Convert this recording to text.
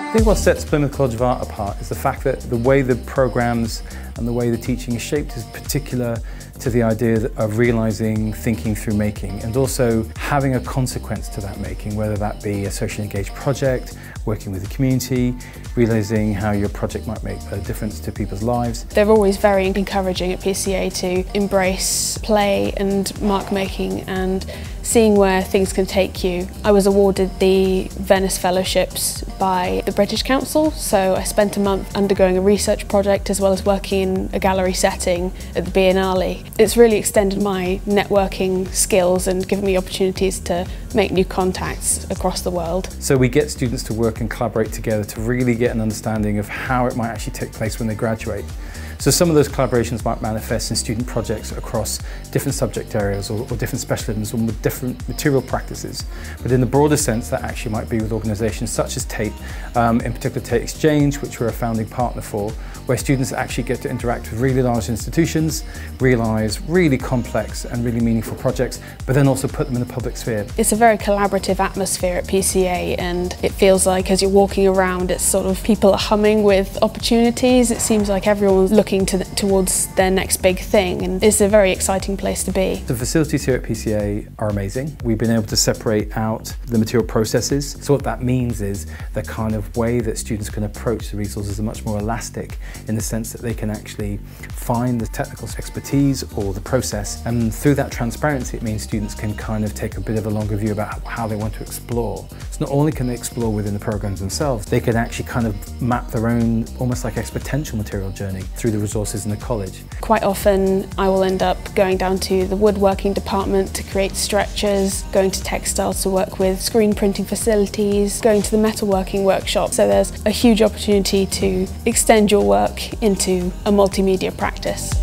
I think what sets Plymouth College of Art apart is the fact that the way the programmes and the way the teaching is shaped is particular to the idea of realising, thinking through making, and also having a consequence to that making, whether that be a socially engaged project, working with the community, realising how your project might make a difference to people's lives. They're always very encouraging at PCA to embrace play and mark making and seeing where things can take you. I was awarded the VENICE Fellowships by the British Council, so I spent a month undergoing a research project as well as working in a gallery setting at the BIENNALE. It's really extended my networking skills and given me opportunities to make new contacts across the world. So we get students to work and collaborate together to really get an understanding of how it might actually take place when they graduate. So some of those collaborations might manifest in student projects across different subject areas or different specialisms or with different material practices. But in the broader sense, that actually might be with organisations such as TATE, in particular TATE Exchange, which we're a founding partner for, where students actually get to interact with really large institutions, realise really complex and really meaningful projects, but then also put them in the public sphere. It's a very collaborative atmosphere at PCA, and it feels like as you're walking around, it's sort of people are humming with opportunities. It seems like everyone's looking towards their next big thing, and it's a very exciting place to be. The facilities here at PCA are amazing. We've been able to separate out the material processes. So what that means is the kind of way that students can approach the resources are much more elastic, in the sense that they can actually find the technical expertise or the process, and through that transparency it means students can kind of take a bit of a longer view about how they want to explore. So not only can they explore within the programs themselves, they can actually kind of map their own almost like exponential material journey through the resources in the college. Quite often I will end up going down to the woodworking department to create stretchers, going to textiles to work with screen printing facilities, going to the metalworking workshop. So there's a huge opportunity to extend your work into a multimedia practice.